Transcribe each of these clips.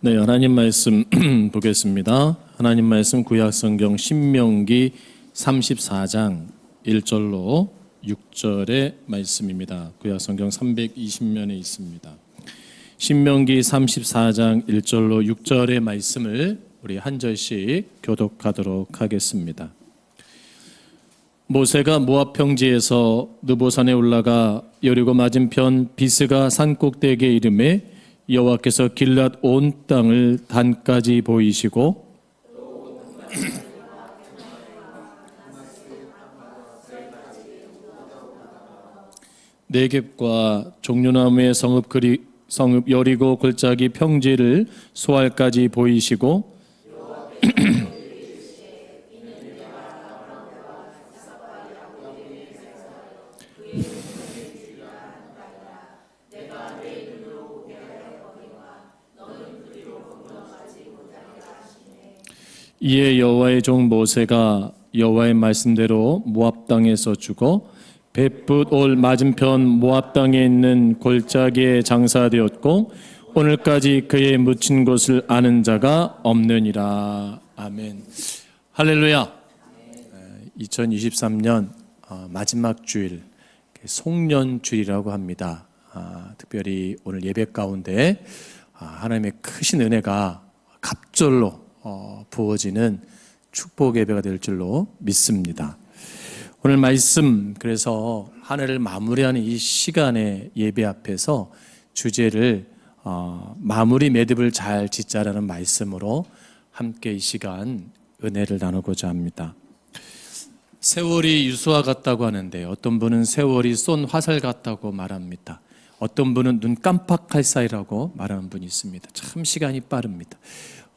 네, 하나님 말씀 보겠습니다. 하나님 말씀 구약성경 신명기 34장 1절로 6절의 말씀입니다. 구약성경 320면에 있습니다. 신명기 34장 1절로 6절의 말씀을 우리 한 절씩 교독하도록 하겠습니다. 모세가 모압 평지에서 느보산에 올라가 여리고 맞은편 비스가 산 꼭대기에 이르매 여호와께서 길랏 온 땅을 단까지 보이시고 네겝과 종려나무의 성읍 여리고 골짜기 평지를 소알까지 보이시고 이에 여호와의 종 모세가 여호와의 말씀대로 모압 땅에서 죽어 벳붓 올 맞은편 모압 땅에 있는 골짜기에 장사되었고 오늘까지 그의 묻힌 곳을 아는 자가 없느니라. 아멘. 할렐루야. 2023년 마지막 주일 송년주일이라고 합니다. 특별히 오늘 예배 가운데 하나님의 크신 은혜가 갑절로 부어지는 축복 예배가 될 줄로 믿습니다. 오늘 말씀, 그래서 한 해를 마무리하는 이 시간의 예배 앞에서 주제를 마무리 매듭을 잘 짓자라는 말씀으로 함께 이 시간 은혜를 나누고자 합니다. 세월이 유수와 같다고 하는데 어떤 분은 세월이 쏜 화살 같다고 말합니다. 어떤 분은 눈 깜빡할 사이라고 말하는 분이 있습니다. 참 시간이 빠릅니다.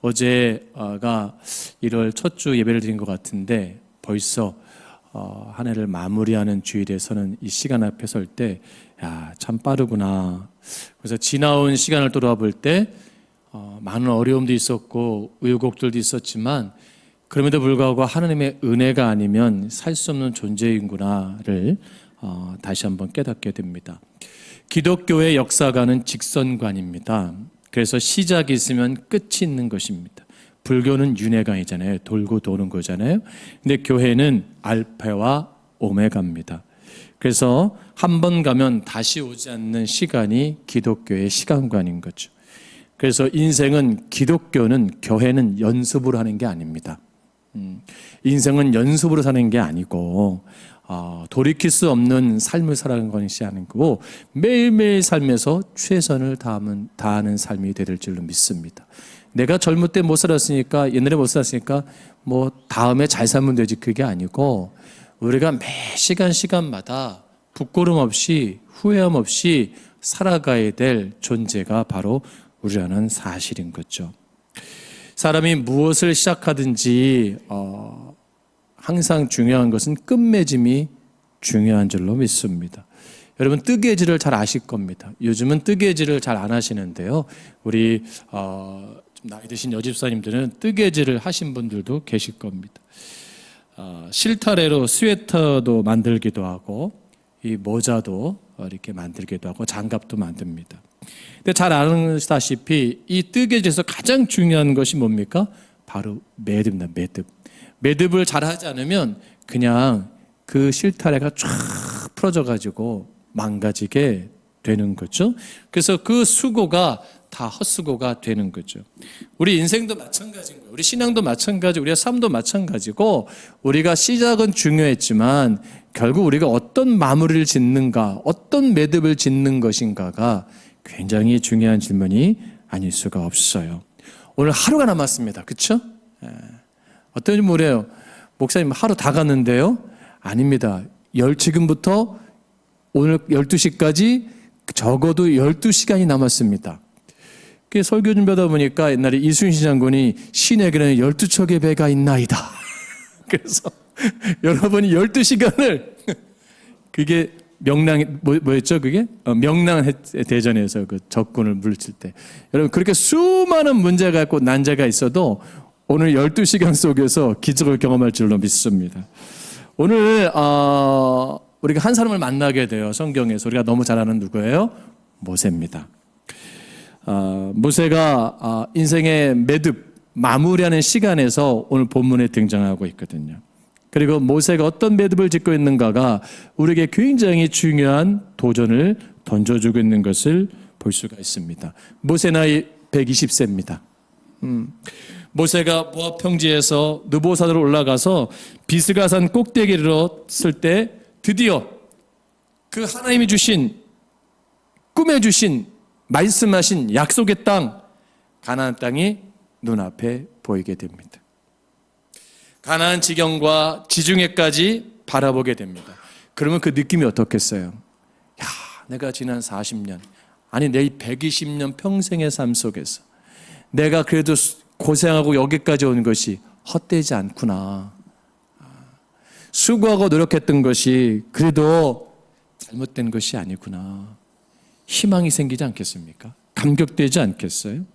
어제가 1월 첫 주 예배를 드린 것 같은데 벌써 한 해를 마무리하는 주일에서는 이 시간 앞에 설 때 참 빠르구나. 그래서 지나온 시간을 돌아볼 때 많은 어려움도 있었고 의곡들도 있었지만 그럼에도 불구하고 하나님의 은혜가 아니면 살 수 없는 존재인구나를 다시 한번 깨닫게 됩니다. 기독교의 역사관은 직선관입니다. 그래서 시작이 있으면 끝이 있는 것입니다. 불교는 윤회관이잖아요. 돌고 도는 거잖아요. 근데 교회는 알파와 오메가입니다. 그래서 한 번 가면 다시 오지 않는 시간이 기독교의 시간관인 거죠. 그래서 인생은, 기독교는, 교회는 연습으로 하는 게 아닙니다. 인생은 연습으로 사는 게 아니고 돌이킬 수 없는 삶을 살아가는 것이 아니고 매일매일 삶에서 최선을 다하는 삶이 될 줄로 믿습니다. 내가 젊을 때 못 살았으니까, 옛날에 못 살았으니까 뭐 다음에 잘 살면 되지, 그게 아니고 우리가 매 시간마다 부끄럼 없이 후회함 없이 살아가야 될 존재가 바로 우리라는 사실인 거죠. 사람이 무엇을 시작하든지 항상 중요한 것은 끝맺음이 중요한 줄로 믿습니다. 여러분 뜨개질을 잘 아실 겁니다. 요즘은 뜨개질을 잘 안 하시는데요. 우리 좀 나이 드신 여집사님들은 뜨개질을 하신 분들도 계실 겁니다. 실타래로 스웨터도 만들기도 하고 이 모자도 이렇게 만들기도 하고 장갑도 만듭니다. 근데 잘 아시다시피 이 뜨개질에서 가장 중요한 것이 뭡니까? 바로 매듭입니다. 매듭을 잘 하지 않으면 그냥 그 실타래가 쫙 풀어져 가지고 망가지게 되는 거죠. 그래서 그 수고가 다 헛수고가 되는 거죠. 우리 인생도 마찬가지인 거예요. 우리 신앙도 마찬가지, 우리의 삶도 마찬가지고 우리가 시작은 중요했지만 결국 우리가 어떤 마무리를 짓는가, 어떤 매듭을 짓는 것인가가 굉장히 중요한 질문이 아닐 수가 없어요. 오늘 하루가 남았습니다. 그렇죠? 어떤 분이 뭐래요? 목사님 하루 다 갔는데요? 아닙니다. 지금부터 오늘 12시까지 적어도 12시간이 남았습니다. 설교 준비하다 보니까 옛날에 이순신 장군이 신에게는 12척의 배가 있나이다. 그래서 여러분이 12시간을 그게 뭐였죠? 그게 명랑대전에서 그 적군을 물리칠 때 여러분 그렇게 수많은 문제가 있고 난제가 있어도 오늘 12시간 속에서 기적을 경험할 줄로 믿습니다. 오늘 우리가 한 사람을 만나게 돼요. 성경에서 우리가 너무 잘 아는 누구예요? 모세입니다. 모세가 인생의 매듭 마무리하는 시간에서 오늘 본문에 등장하고 있거든요. 그리고 모세가 어떤 매듭을 짓고 있는가가 우리에게 굉장히 중요한 도전을 던져주고 있는 것을 볼 수가 있습니다. 모세 나이 120세입니다. 모세가 모압 평지에서 느보산으로 올라가서 비스가산 꼭대기를 이뤘을 때 드디어 그 하나님이 주신 꿈에 주신 말씀하신 약속의 땅 가나안 땅이 눈앞에 보이게 됩니다. 가나안 지경과 지중해까지 바라보게 됩니다. 그러면 그 느낌이 어떻겠어요? 야, 내가 지난 40년 아니 내 120년 평생의 삶 속에서 내가 그래도 고생하고 여기까지 온 것이 헛되지 않구나. 수고하고 노력했던 것이 그래도 잘못된 것이 아니구나. 희망이 생기지 않겠습니까? 감격되지 않겠어요?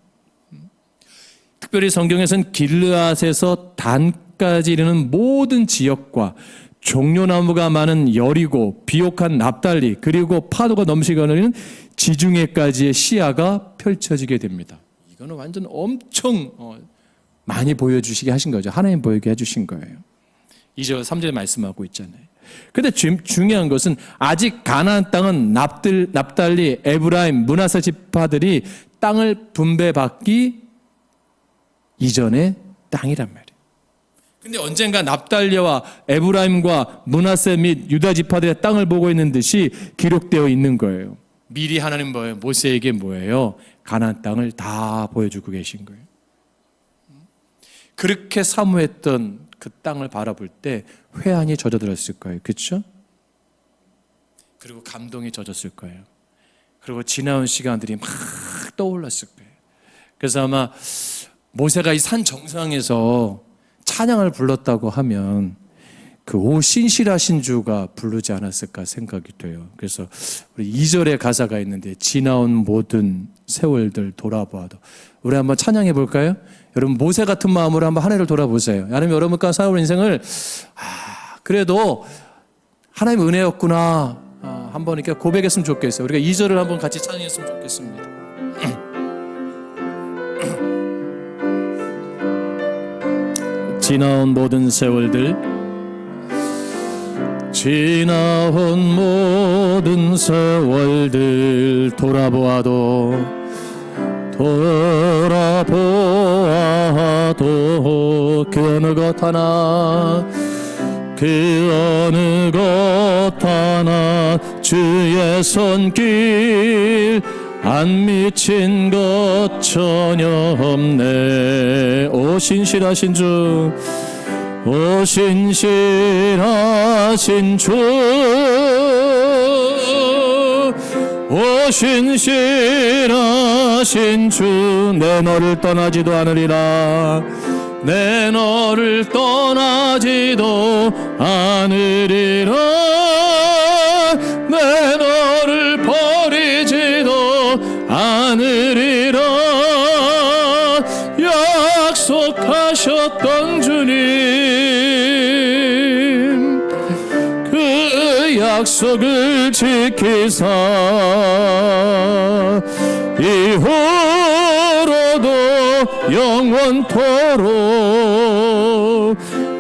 특별히 성경에서는 길르앗에서 단까지 이르는 모든 지역과 종려나무가 많은 여리고 비옥한 납달리 그리고 파도가 넘치거리는 지중해까지의 시야가 펼쳐지게 됩니다. 이거는 완전 엄청 많이 보여주시게 하신 거죠. 하나님 보이게 해주신 거예요. 2절 3절에 말씀하고 있잖아요. 그런데 중요한 것은 아직 가나안 땅은 납달리, 에브라임, 므낫세 지파들이 땅을 분배받기 이전의 땅이란 말이에요. 근데 언젠가 납달리와 에브라임과 므낫세 및 유다 지파들의 땅을 보고 있는 듯이 기록되어 있는 거예요. 미리 하나님 뭐예요? 모세에게 뭐예요? 가나안 땅을 다 보여주고 계신 거예요. 그렇게 사모했던 그 땅을 바라볼 때 회한이 젖어들었을 거예요. 그렇죠? 그리고 감동이 젖었을 거예요. 그리고 지나온 시간들이 막 떠올랐을 거예요. 그래서 아마 모세가 이 산 정상에서 찬양을 불렀다고 하면 그 오 신실하신 주가 부르지 않았을까 생각이 돼요. 그래서 우리 2절의 가사가 있는데 지나온 모든 세월들 돌아보아도 우리 한번 찬양해 볼까요? 여러분 모세 같은 마음으로 한번 한 해를 돌아보세요. 하나님 여러분과 살아온 인생을 그래도 하나님의 은혜였구나 한번 이렇게 고백했으면 좋겠어요. 우리가 2절을 한번 같이 찬양했으면 좋겠습니다. 지나온 모든 세월들 지나온 모든 세월들 돌아보아도 그 어느 것 하나 그 어느 것 하나 주의 손길 안 미친 것 전혀 없네. 오 신실하신 주 오 신실하신 주 오 신실하신 주 내 너를 떠나지도 않으리라 내 너를 떠나지도 않으리라 내 너를 버리지도 않으리라 약속하셨던 주님 그 약속을 지키사 이후로도 영원토록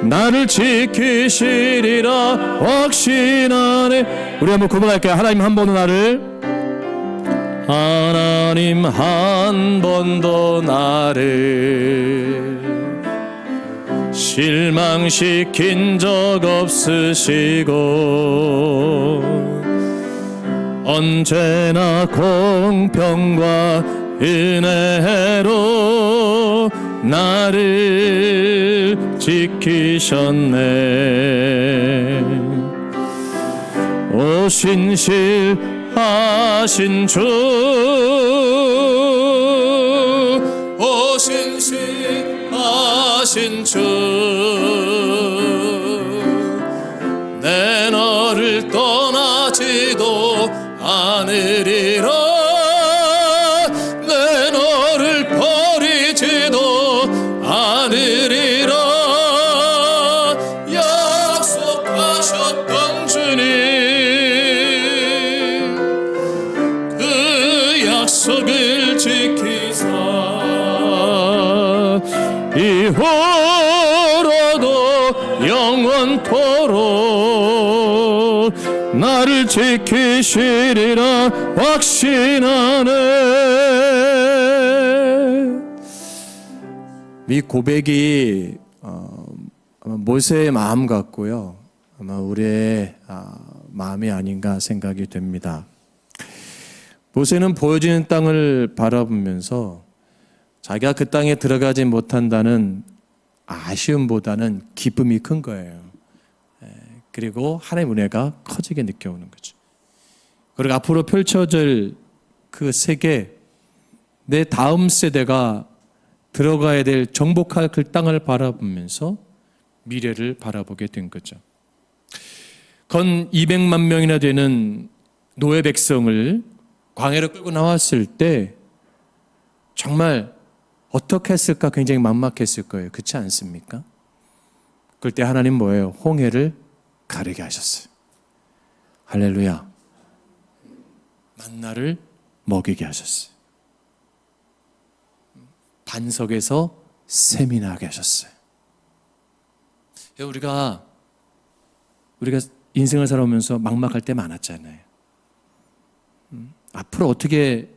나를 지키시리라 확신하네. 우리 한번 고백할게요. 하나님 한 번도 하나님 한 번도 나를 실망시킨 적 없으시고 언제나 공평과 은혜로 나를 지키셨네. 오 신실하신 주 오 신실하신 주 내 너를 떠나지도 않으리라 내 너를 버리지도 않으리라 약속하셨던 주님 그 약속을 지키 이후로도 영원토록 나를 지키시리라 확신하네. 이 고백이 아마 모세의 마음 같고요, 아마 우리의 마음이 아닌가 생각이 됩니다. 모세는 보여지는 땅을 바라보면서 자기가 그 땅에 들어가지 못한다는 아쉬움보다는 기쁨이 큰 거예요. 그리고 하나님의 은혜가 커지게 느껴오는 거죠. 그리고 앞으로 펼쳐질 그 세계, 내 다음 세대가 들어가야 될 정복할 그 땅을 바라보면서 미래를 바라보게 된 거죠. 건 200만 명이나 되는 노예 백성을 광야로 끌고 나왔을 때 정말 어떻게 했을까 굉장히 막막했을 거예요. 그렇지 않습니까? 그럴 때 하나님 뭐예요? 홍해를 가르게 하셨어요. 할렐루야. 만나를 먹이게 하셨어요. 반석에서 샘이 나게 하셨어요. 우리가 인생을 살아오면서 막막할 때 많았잖아요. 앞으로 어떻게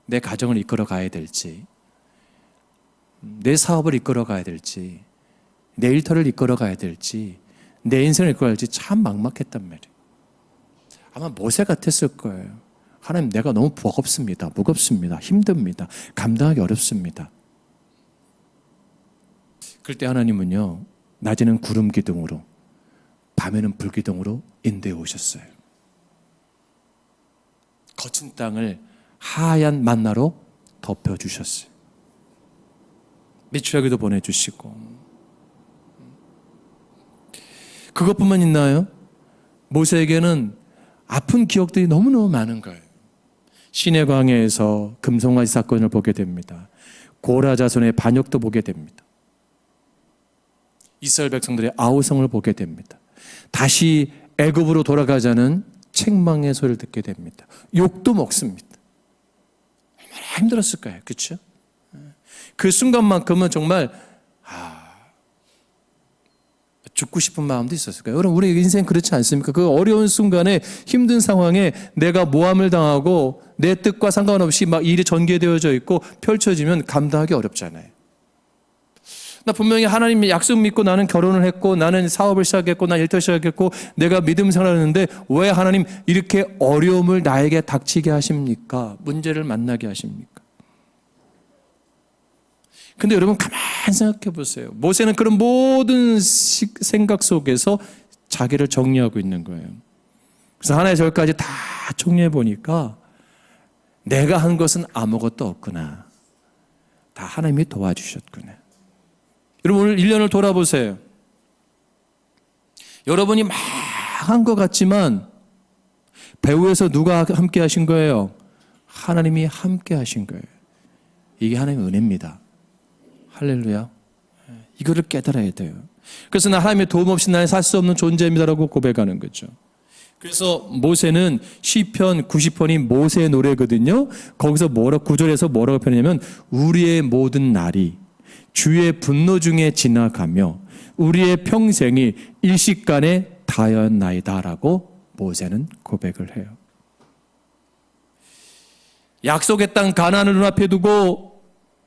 내 가정을 이끌어 가야 될지, 내 사업을 이끌어 가야 될지, 내 일터를 이끌어 가야 될지, 내 인생을 이끌어 가야 될지 참 막막했단 말이에요. 아마 모세 같았을 거예요. 하나님, 내가 너무 무겁습니다. 힘듭니다. 감당하기 어렵습니다. 그럴 때 하나님은요, 낮에는 구름 기둥으로, 밤에는 불 기둥으로 인도해 오셨어요. 거친 땅을 하얀 만나로 덮여주셨어요. 메추라기도 보내주시고. 그것뿐만 있나요? 모세에게는 아픈 기억들이 너무너무 많은 거예요. 시내 광야에서 금송아지 사건을 보게 됩니다. 고라 자손의 반역도 보게 됩니다. 이스라엘 백성들의 아우성을 보게 됩니다. 다시 애굽으로 돌아가자는 책망의 소리를 듣게 됩니다. 욕도 먹습니다. 얼마나 힘들었을 거예요. 그렇죠? 그 순간만큼은 정말 죽고 싶은 마음도 있었을 거예요. 여러분, 우리 인생 그렇지 않습니까? 그 어려운 순간에, 힘든 상황에 내가 모함을 당하고 내 뜻과 상관없이 막 일이 전개되어져 있고 펼쳐지면 감당하기 어렵잖아요. 나 분명히 하나님의 약속 믿고 나는 결혼을 했고, 나는 사업을 시작했고, 난 일터 시작했고, 내가 믿음 생활을 했는데 왜 하나님 이렇게 어려움을 나에게 닥치게 하십니까? 문제를 만나게 하십니까? 근데 여러분 가만히 생각해 보세요. 모세는 그런 모든 생각 속에서 자기를 정리하고 있는 거예요. 그래서 하나의 절까지 다 정리해 보니까 내가 한 것은 아무것도 없구나. 다 하나님이 도와주셨구나. 여러분, 오늘 1년을 돌아보세요. 여러분이 막 한 것 같지만 배후에서 누가 함께 하신 거예요? 하나님이 함께 하신 거예요. 이게 하나님의 은혜입니다. 할렐루야. 이거를 깨달아야 돼요. 그래서 나 하나님의 도움 없이 나는 살 수 없는 존재입니다라고 고백하는 거죠. 그래서 모세는 시편 90편이 모세의 노래거든요. 거기서 9절에서 뭐라고 표현하냐면, 우리의 모든 날이 주의 분노 중에 지나가며 우리의 평생이 일시간에 다였나이다라고 모세는 고백을 해요. 약속의 땅 가나안을 눈앞에 두고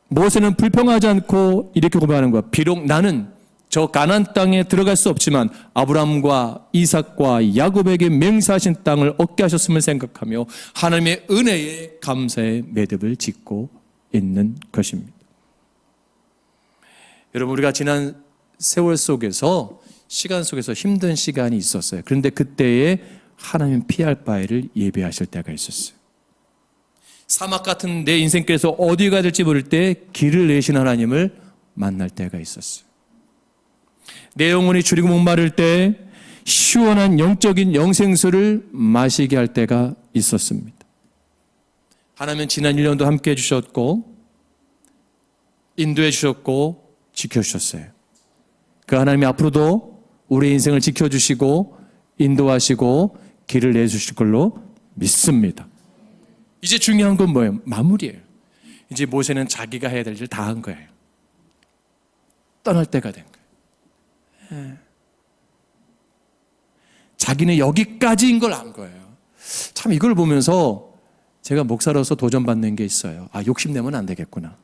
모세는 불평하지 않고 이렇게 고백하는 거야. 비록 나는 저 가나안 땅에 들어갈 수 없지만 아브라함과 이삭과 야곱에게 맹세하신 땅을 얻게 하셨음을 생각하며 하나님의 은혜에 감사의 매듭을 짓고 있는 것입니다. 여러분, 우리가 지난 세월 속에서, 시간 속에서 힘든 시간이 있었어요. 그런데 그때에 하나님 피할 바위를 예배하실 때가 있었어요. 사막 같은 내 인생길에서 어디 가야 될지 모를 때 길을 내신 하나님을 만날 때가 있었어요. 내 영혼이 줄이고 목마를 때 시원한 영적인 영생수를 마시게 할 때가 있었습니다. 하나님은 지난 1년도 함께 해주셨고 인도해 주셨고 지켜주셨어요. 그 하나님이 앞으로도 우리 인생을 지켜주시고 인도하시고 길을 내주실 걸로 믿습니다. 이제 중요한 건 뭐예요? 마무리예요. 이제 모세는 자기가 해야 될 일 다 한 거예요. 떠날 때가 된 거예요. 자기는 여기까지인 걸 안 거예요. 참 이걸 보면서 제가 목사로서 도전받는 게 있어요. 욕심내면 안 되겠구나.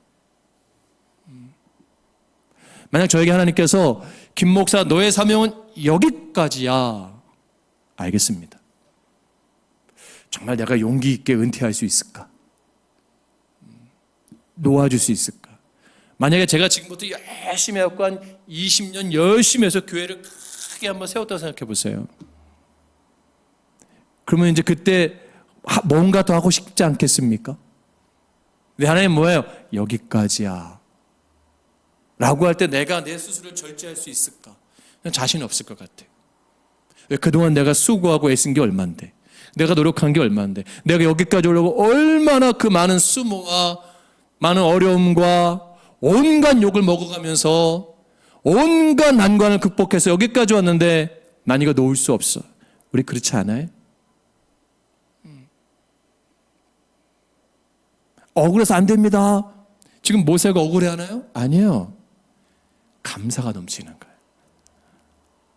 만약 저에게 하나님께서 김 목사 너의 사명은 여기까지야. 알겠습니다. 정말 내가 용기 있게 은퇴할 수 있을까? 놓아줄 수 있을까? 만약에 제가 지금부터 열심히 해갖고 한 20년 열심히 해서 교회를 크게 한번 세웠다고 생각해 보세요. 그러면 이제 그때 뭔가 더 하고 싶지 않겠습니까? 근데 하나님 뭐예요? 여기까지야. 라고 할 때 내가 내 스스로를 절제할 수 있을까? 자신 없을 것 같아요. 왜? 그동안 내가 수고하고 애쓴 게 얼만데, 내가 노력한 게 얼만데, 내가 여기까지 오려고 얼마나 그 많은 수모와 많은 어려움과 온갖 욕을 먹어가면서 온갖 난관을 극복해서 여기까지 왔는데 난 이거 놓을 수 없어. 우리 그렇지 않아요? 억울해서 안 됩니다. 지금 모세가 억울해하나요? 아니에요. 감사가 넘치는 거예요.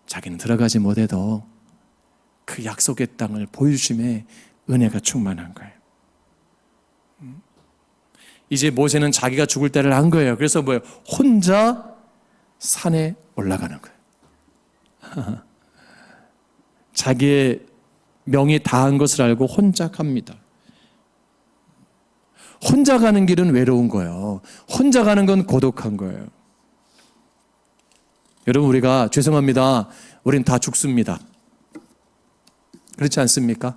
자기는 들어가지 못해도 그 약속의 땅을 보여주심에 은혜가 충만한 거예요. 이제 모세는 자기가 죽을 때를 안 거예요. 그래서 뭐예요? 혼자 산에 올라가는 거예요. 자기의 명이 다한 것을 알고 혼자 갑니다. 혼자 가는 길은 외로운 거예요. 혼자 가는 건 고독한 거예요. 여러분, 우리가 죄송합니다. 우린 다 죽습니다. 그렇지 않습니까?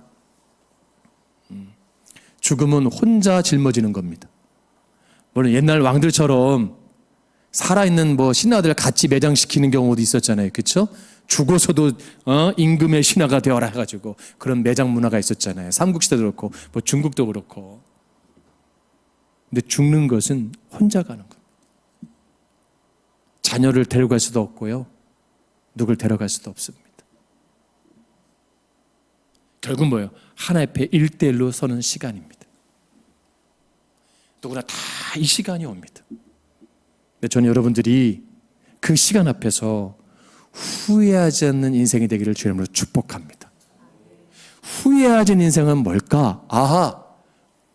죽음은 혼자 짊어지는 겁니다. 물론 옛날 왕들처럼 살아있는 신하들 같이 매장시키는 경우도 있었잖아요. 그렇죠? 죽어서도 임금의 신하가 되어라 해가지고 그런 매장 문화가 있었잖아요. 삼국시대도 그렇고 중국도 그렇고. 근데 죽는 것은 혼자 가는 겁니다. 자녀를 데려갈 수도 없고요. 누굴 데려갈 수도 없습니다. 결국 뭐예요? 하나 앞에 1대1로 서는 시간입니다. 누구나 다 이 시간이 옵니다. 근데 저는 여러분들이 그 시간 앞에서 후회하지 않는 인생이 되기를 주의 이름으로 축복합니다. 후회하지 않는 인생은 뭘까?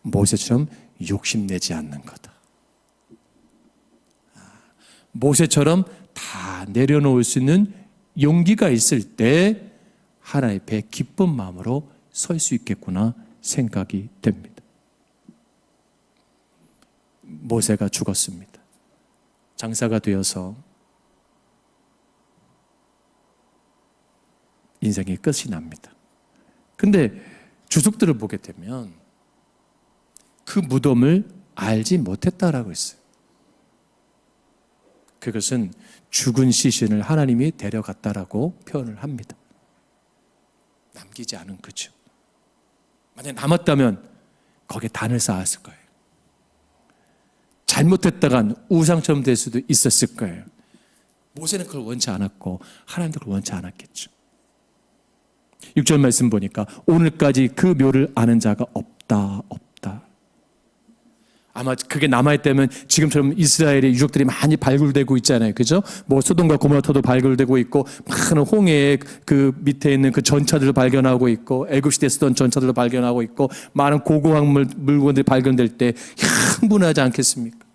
모세처럼 욕심내지 않는 거다. 모세처럼 다 내려놓을 수 있는 용기가 있을 때 하나님 앞에 기쁜 마음으로 설 수 있겠구나 생각이 됩니다. 모세가 죽었습니다. 장사가 되어서 인생의 끝이 납니다. 근데 주석들을 보게 되면 그 무덤을 알지 못했다라고 했어요. 그것은 죽은 시신을 하나님이 데려갔다라고 표현을 합니다. 남기지 않은 거죠. 만약 남았다면 거기에 단을 쌓았을 거예요. 잘못했다간 우상처럼 될 수도 있었을 거예요. 모세는 그걸 원치 않았고 하나님도 그걸 원치 않았겠죠. 6절 말씀 보니까 오늘까지 그 묘를 아는 자가 없다. 아마 그게 남아있다면 지금처럼 이스라엘의 유적들이 많이 발굴되고 있잖아요. 그죠? 소돔과 고모라터도 발굴되고 있고, 많은 홍해의 그 밑에 있는 그 전차들도 발견하고 있고, 애굽시대에 쓰던 전차들도 발견하고 있고, 많은 고고학 물건들이 발견될 때 흥분하지 않겠습니까?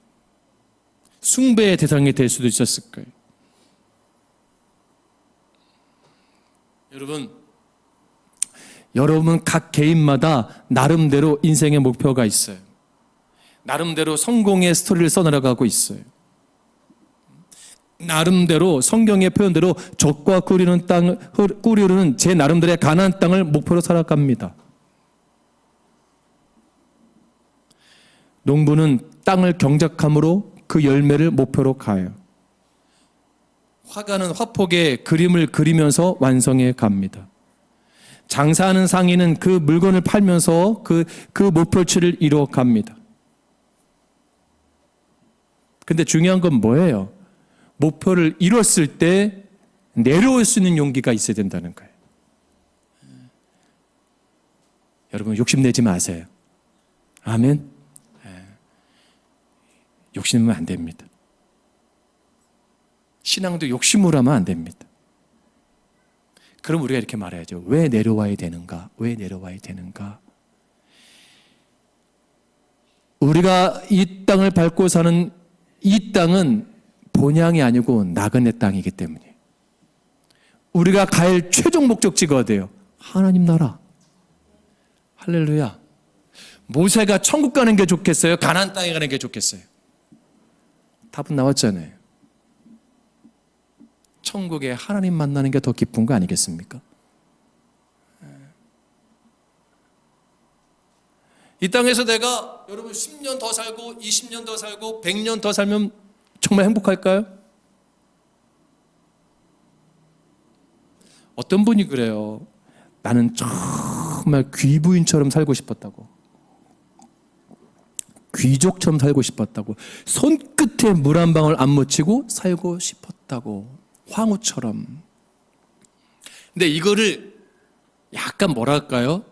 숭배의 대상이 될 수도 있었을 거예요. 여러분 각 개인마다 나름대로 인생의 목표가 있어요. 나름대로 성공의 스토리를 써나가고 있어요. 나름대로 성경의 표현대로 적과 꾸리는 제 나름대로의 가나안 땅을 목표로 살아갑니다. 농부는 땅을 경작함으로 그 열매를 목표로 가요. 화가는 화폭에 그림을 그리면서 완성해 갑니다. 장사하는 상인은 그 물건을 팔면서 그 목표치를 이루어 갑니다. 근데 중요한 건 뭐예요? 목표를 이뤘을 때 내려올 수 있는 용기가 있어야 된다는 거예요. 여러분 욕심내지 마세요. 아멘. 욕심내면 안 됩니다. 신앙도 욕심으로 하면 안 됩니다. 그럼 우리가 이렇게 말해야죠. 왜 내려와야 되는가? 왜 내려와야 되는가? 우리가 이 땅을 밟고 사는 이 땅은 본향이 아니고 나그네 땅이기 때문에 우리가 갈 최종 목적지가 어디예요? 하나님 나라. 할렐루야. 모세가 천국 가는 게 좋겠어요? 가나안 땅에 가는 게 좋겠어요? 답은 나왔잖아요. 천국에 하나님 만나는 게 더 기쁜 거 아니겠습니까? 이 땅에서 내가 여러분 10년 더 살고 20년 더 살고 100년 더 살면 정말 행복할까요? 어떤 분이 그래요. 나는 정말 귀부인처럼 살고 싶었다고. 귀족처럼 살고 싶었다고. 손끝에 물 한 방울 안 묻히고 살고 싶었다고. 황후처럼. 근데 이거를 약간 뭐랄까요?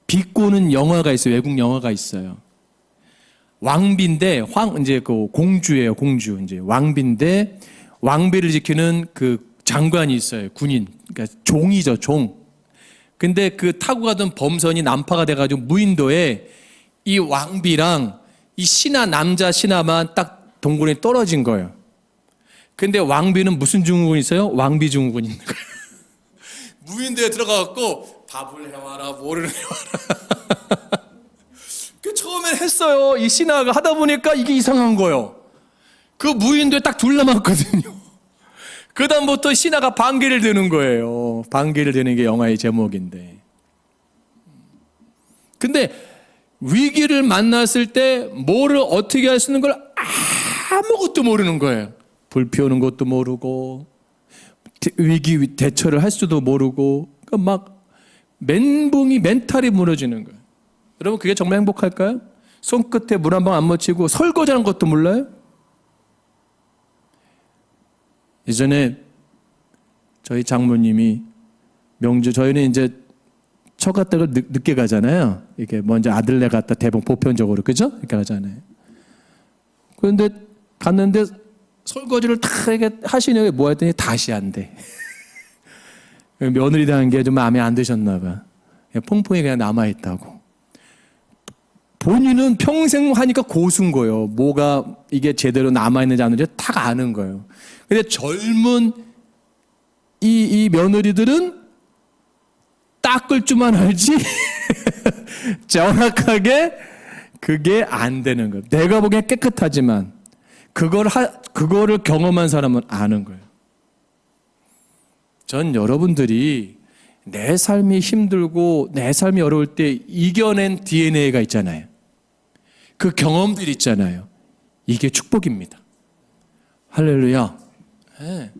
비꼬는 영화가 있어요. 외국 영화가 있어요. 왕비인데 이제 그 공주예요. 공주. 이제 왕비인데 왕비를 지키는 그 장관이 있어요. 군인. 그러니까 종이죠. 종. 근데 그 타고 가던 범선이 난파가 돼가지고 무인도에 이 왕비랑 이 신하 남자 신하만 딱 동굴에 떨어진 거예요. 근데 왕비는 무슨 증후군이 있어요? 왕비 증후군이 있는 거예요. 무인도에 들어가갖고 밥을 해와라, 뭐를 해와라. 그 처음엔 했어요. 이 신하가 하다 보니까 이게 이상한 거예요. 그 무인도에 딱 둘 남았거든요. 그 다음부터 신하가 반기를 드는 거예요. 반기를 드는 게 영화의 제목인데. 근데 위기를 만났을 때 뭐를 어떻게 할 수 있는 걸 아무것도 모르는 거예요. 불 피우는 것도 모르고 위기 대처를 할 수도 모르고 그러니까 막 멘붕이 멘탈이 무너지는 거예요. 여러분 그게 정말 행복할까요? 손끝에 물 한 방 안 묻히고 설거지하는 것도 몰라요? 예전에 저희 장모님이 명주 저희는 이제 처가댁을 늦게 가잖아요. 이렇게 먼저 아들네 갔다 대부분 보편적으로 그죠? 이렇게 가잖아요. 그런데 갔는데 설거지를 다 이렇게 하시냐고 뭐 했더니 다시 안 돼. 며느리 당한 게 좀 마음에 안 드셨나 봐. 퐁퐁이 그냥 남아있다고. 본인은 평생 하니까 고수인 거예요. 뭐가 이게 제대로 남아있는지 안 있는지 다 아는 거예요. 근데 젊은 이 며느리들은 닦을 줄만 알지 정확하게 그게 안 되는 거예요. 내가 보기엔 깨끗하지만 그거를 경험한 사람은 아는 거예요. 전 여러분들이 내 삶이 힘들고 내 삶이 어려울 때 이겨낸 DNA가 있잖아요. 그 경험들이 있잖아요. 이게 축복입니다. 할렐루야. 네.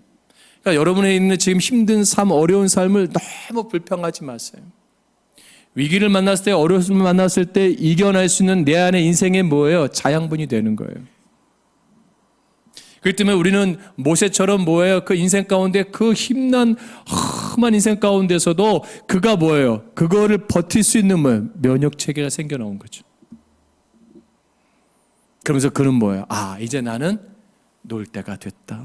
그러니까 여러분의 있는 지금 힘든 삶, 어려운 삶을 너무 불평하지 마세요. 위기를 만났을 때, 어려움을 만났을 때 이겨낼 수 있는 내 안의 인생의 뭐예요? 자양분이 되는 거예요. 그렇기 때문에 우리는 모세처럼 뭐예요? 그 인생 가운데 그 힘난 험한 인생 가운데서도 그가 뭐예요? 그거를 버틸 수 있는 뭐예요? 면역 체계가 생겨 나온 거죠. 그러면서 그는 뭐예요? 아, 이제 나는 놀 때가 됐다.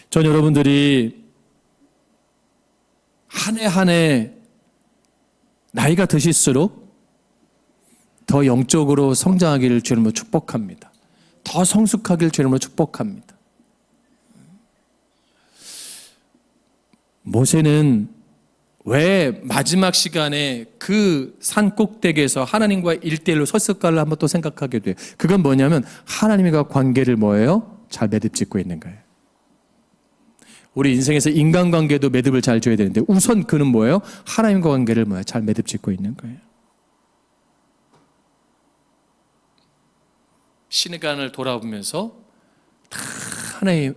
전 여러분들이 한 해 한 해 나이가 드실수록 더 영적으로 성장하기를 주님으로 축복합니다. 더 성숙하기를 주님으로 축복합니다. 모세는 왜 마지막 시간에 그 산 꼭대기에서 하나님과 1대1로 섰을까를 한번 또 생각하게 돼요. 그건 뭐냐면 하나님과 관계를 뭐예요? 잘 매듭 짓고 있는 거예요. 우리 인생에서 인간관계도 매듭을 잘 줘야 되는데 우선 그는 뭐예요? 하나님과 관계를 뭐예요? 잘 매듭 짓고 있는 거예요. 시간을 돌아보면서 다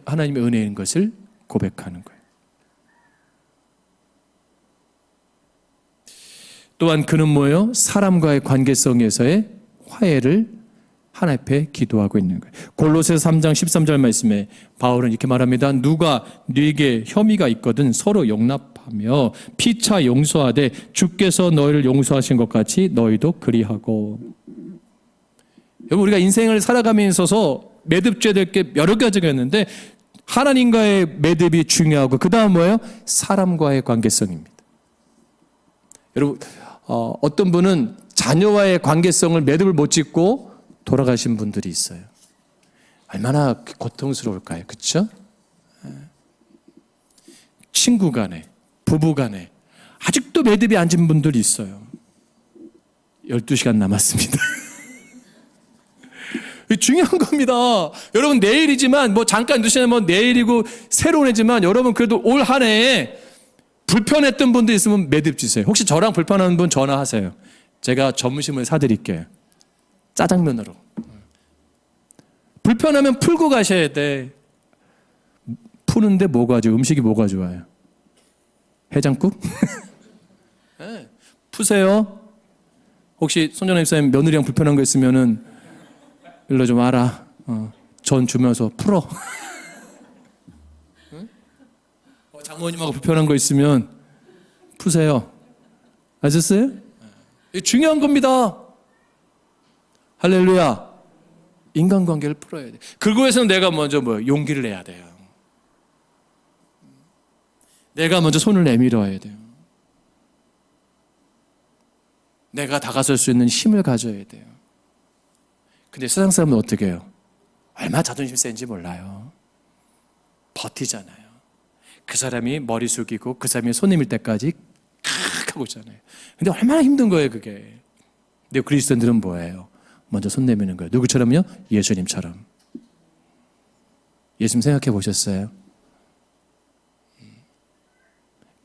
하나님의 은혜인 것을 고백하는 거예요. 또한 그는 뭐예요? 사람과의 관계성에서의 화해를 하나님 앞에 기도하고 있는 거예요. 골로새서 3장 13절 말씀에 바울은 이렇게 말합니다. 누가 네게 혐의가 있거든 서로 용납하며 피차 용서하되 주께서 너희를 용서하신 것 같이 너희도 그리하고. 여러분, 우리가 인생을 살아가면서 있어서 매듭져야 될 게 여러 가지가 있는데 하나님과의 매듭이 중요하고 그 다음 뭐예요? 사람과의 관계성입니다. 여러분, 어떤 분은 자녀와의 관계성을 매듭을 못 짓고 돌아가신 분들이 있어요. 얼마나 고통스러울까요? 그렇죠? 친구 간에, 부부 간에 아직도 매듭이 안 진 분들이 있어요. 12시간 남았습니다. 중요한 겁니다. 여러분, 내일이지만 뭐 잠깐 늦으면 뭐 내일이고 새로운 해지만 여러분 그래도 올 한 해에 불편했던 분도 있으면 매듭 지세요. 혹시 저랑 불편한 분 전화하세요. 제가 점심을 사드릴게요. 짜장면으로. 불편하면 풀고 가셔야 돼. 푸는데 뭐가 좋아요? 음식이 뭐가 좋아요? 해장국? 네. 푸세요. 혹시 손정혜 목사님 며느리랑 불편한 거 있으면은 일로 좀 와라. 전 주면서 풀어. 응? 장모님하고 불편한 거 있으면 푸세요. 아셨어요? 중요한 겁니다. 할렐루야. 인간관계를 풀어야 돼. 그거에서는 내가 먼저 용기를 내야 돼요. 내가 먼저 손을 내밀어야 돼요. 내가 다가설 수 있는 힘을 가져야 돼요. 근데 세상 사람은 어떻게 해요? 얼마나 자존심 센지 몰라요. 버티잖아요. 그 사람이 머리 숙이고 그 사람이 손 내밀 때까지 하고 있잖아요. 근데 얼마나 힘든 거예요, 그게. 근데 그리스도인들은 뭐예요? 먼저 손 내미는 거예요. 누구처럼요? 예수님처럼. 예수님 생각해 보셨어요?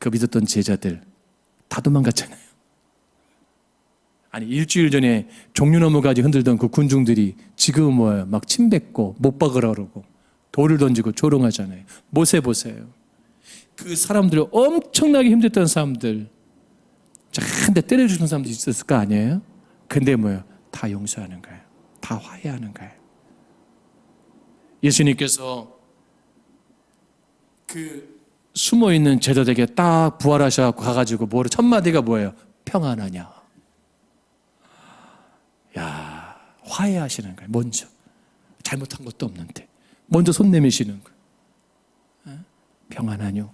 그 믿었던 제자들 다 도망갔잖아요. 아니, 일주일 전에 종려나무까지 흔들던 그 군중들이 지금 뭐예요? 막 침 뱉고 못 박으라 그러고 돌을 던지고 조롱하잖아요. 모세 보세요. 그 사람들, 엄청나게 힘들던 사람들, 한 대 때려주는 사람들이 있었을 거 아니에요? 근데 뭐예요? 다 용서하는 거예요. 다 화해하는 거예요. 예수님께서 그 숨어있는 제자들에게 딱 부활하셔서 가가지고 첫 마디가 뭐예요? 평안하냐? 야, 화해하시는 거예요. 먼저. 잘못한 것도 없는데 먼저 손 내미시는 거예요. 평안하뇨?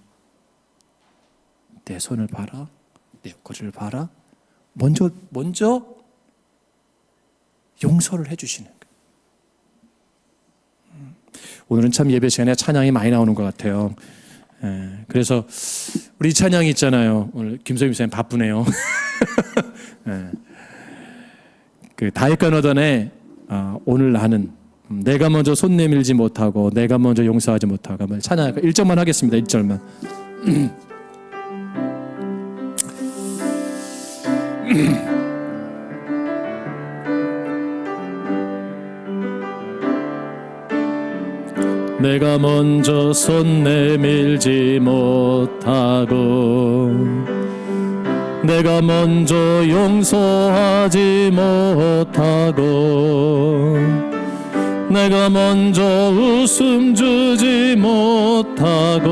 내 손을 봐라. 내 옆구리를 봐라. 먼저 용서를 해주시는 거예요. 오늘은 참 예배 시간에 찬양이 많이 나오는 것 같아요. 그래서 우리 찬양이 있잖아요. 오늘 김소임 목사님 바쁘네요. 그 다윗간호단에 오늘 나는 내가 먼저 손 내밀지 못하고 내가 먼저 용서하지 못하고 한번 찬양 1절만 하겠습니다. 1절만. 내가 먼저 손 내밀지 못하고 내가 먼저 용서하지 못하고 내가 먼저 웃음 주지 못하고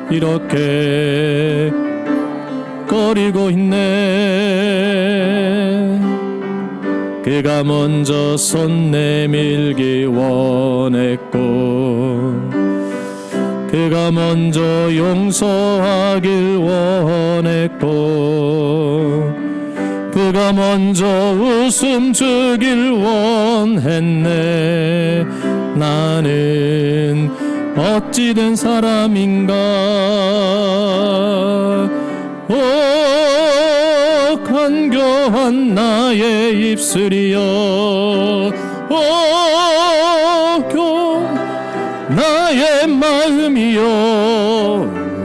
이렇게 꺼리고 있네. 그가 먼저 손 내밀기 원했고 그가 먼저 용서하길 원했고 그가 먼저 웃음 주길 원했네. 나는 어찌된 사람인가. 오 간교한 나의 입술이여. 오 나의 마음이여.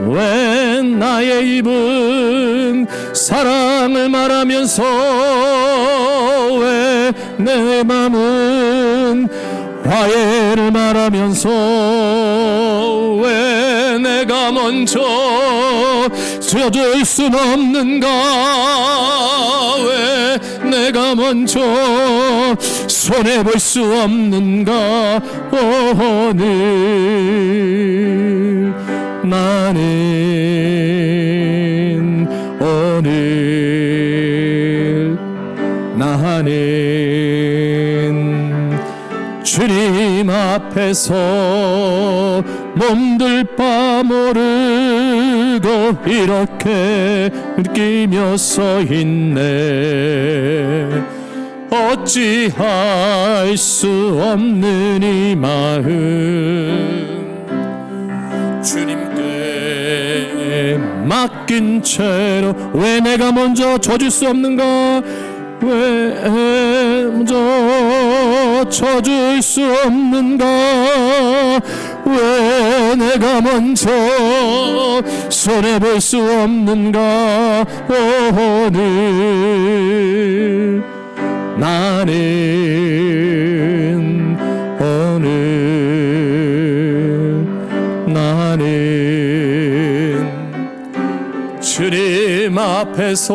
왜 나의 입은 사랑을 말하면서 왜 내 마음은 화해를 말하면서 왜 내가 먼저 져줄 순 없는가. 왜 내가 먼저 손해볼 수 없는가. 오늘 나는 주님 앞에서 몸둘 바 모르고 이렇게 느끼며 서 있네. 어찌할 수 없는 이 마음 주님께 맡긴 채로 왜 내가 먼저 져줄 수 없는가? 왜 먼저 져줄 수 없는가? 왜 내가 먼저 손해볼 수 없는가? 오늘 나는 주님 앞에서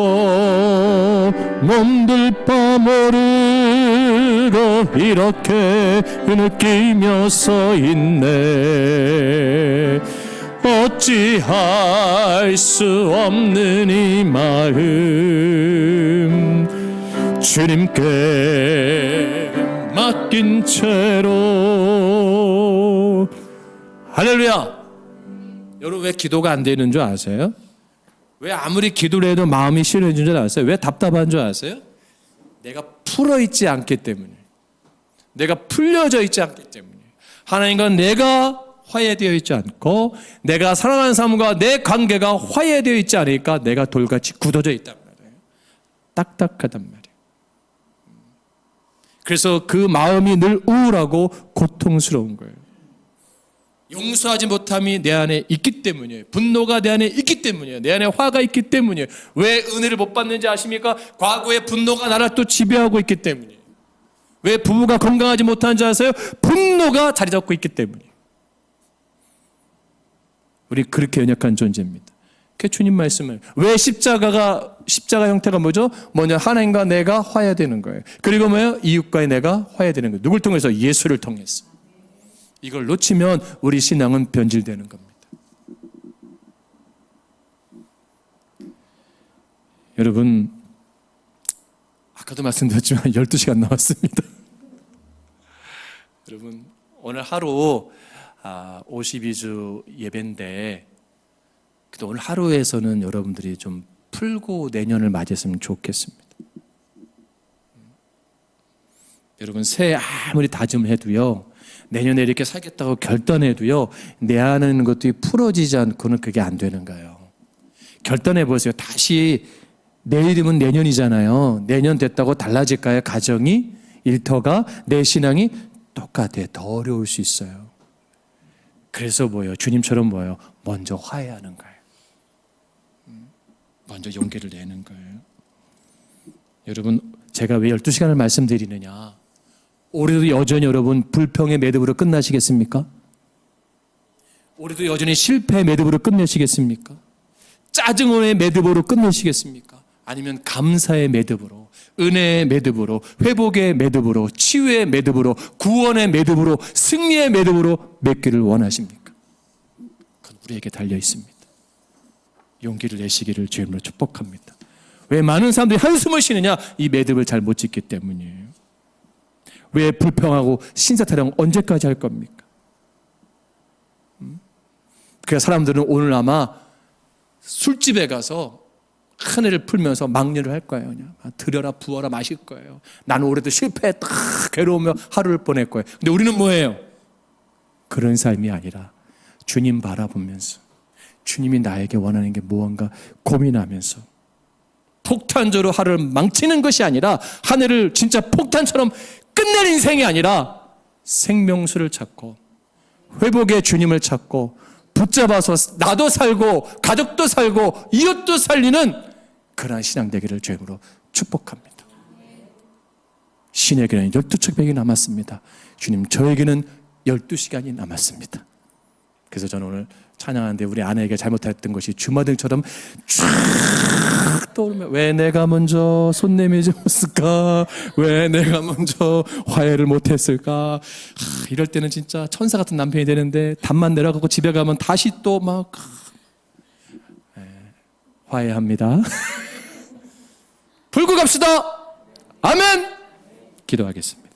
몸둘 바 모르고 이렇게 느끼며 서 있네. 어찌할 수 없는 이 마음 주님께 맡긴 채로. 할렐루야. 여러분, 왜 기도가 안 되는 줄 아세요? 왜 아무리 기도를 해도 마음이 싫어지는 줄 아세요? 왜 답답한 줄 아세요? 내가 풀어있지 않기 때문에, 내가 풀려져 있지 않기 때문에, 하나님과 내가 화해되어 있지 않고 내가 사랑하는 사람과 내 관계가 화해되어 있지 않으니까 내가 돌같이 굳어져 있단 말이에요. 딱딱하단 말이에요. 그래서 그 마음이 늘 우울하고 고통스러운 거예요. 용서하지 못함이 내 안에 있기 때문이에요. 분노가 내 안에 있기 때문이에요. 내 안에 화가 있기 때문이에요. 왜 은혜를 못 받는지 아십니까? 과거의 분노가 나를 또 지배하고 있기 때문이에요. 왜 부부가 건강하지 못하는지 아세요? 분노가 자리 잡고 있기 때문이에요. 우리 그렇게 연약한 존재입니다. 그 주님 말씀을, 왜 십자가 형태가 뭐죠? 먼저 하나님과 내가 화해되는 거예요. 그리고 뭐예요? 이웃과의 내가 화해되는 거예요. 누굴 통해서? 예수를 통해서. 이걸 놓치면 우리 신앙은 변질되는 겁니다. 여러분, 아까도 말씀드렸지만 12시간 남았습니다. 여러분, 오늘 하루 52주 예배인데, 그래도 오늘 하루에서는 여러분들이 좀 풀고 내년을 맞이했으면 좋겠습니다. 여러분, 새해 아무리 다짐을 해도요, 내년에 이렇게 살겠다고 결단해도요, 내 안에 있는 것들이 풀어지지 않고는 그게 안 되는 거예요. 결단해 보세요. 다시 내일이면 내년이잖아요. 내년 됐다고 달라질까요? 가정이, 일터가, 내 신앙이 똑같아요. 더 어려울 수 있어요. 그래서 뭐예요? 주님처럼 뭐예요? 먼저 화해하는 거예요. 먼저 용기를 내는 거예요. 여러분, 제가 왜 12시간을 말씀드리느냐? 올해도 여전히 여러분 불평의 매듭으로 끝나시겠습니까? 올해도 여전히 실패의 매듭으로 끝내시겠습니까? 짜증의 매듭으로 끝내시겠습니까? 아니면 감사의 매듭으로, 은혜의 매듭으로, 회복의 매듭으로, 치유의 매듭으로, 구원의 매듭으로, 승리의 매듭으로 맺기를 원하십니까? 그건 우리에게 달려 있습니다. 용기를 내시기를 주님으로 축복합니다. 왜 많은 사람들이 한숨을 쉬느냐? 이 매듭을 잘 못 짓기 때문이에요. 왜 불평하고 신사타령 언제까지 할 겁니까? 그래서 사람들은 오늘 아마 술집에 가서 큰 애를 풀면서 막려를 할 거예요. 그냥 드려라 부어라 마실 거예요. 나는 올해도 실패했다 괴로우며 하루를 보낼 거예요. 근데 우리는 뭐예요? 그런 삶이 아니라 주님 바라보면서 주님이 나에게 원하는 게 무언가 고민하면서 폭탄적으로 하루를 망치는 것이 아니라 한 해를 진짜 폭탄처럼 끝낼 인생이 아니라 생명수를 찾고 회복의 주님을 찾고 붙잡아서 나도 살고 가족도 살고 이웃도 살리는 그러한 신앙 되기를 주님으로 축복합니다. 신에게는 12척백이 남았습니다. 주님, 저에게는 12시간이 남았습니다. 그래서 저는 오늘 찬양하는데 우리 아내에게 잘못했던 것이 주마등처럼 쫙 떠오르면, 왜 내가 먼저 손 내밀지 못했을까? 왜 내가 먼저 화해를 못했을까? 이럴 때는 진짜 천사 같은 남편이 되는데 담만 내려가고 집에 가면 다시 또 막 화해합니다. 풀고 갑시다. 아멘. 기도하겠습니다.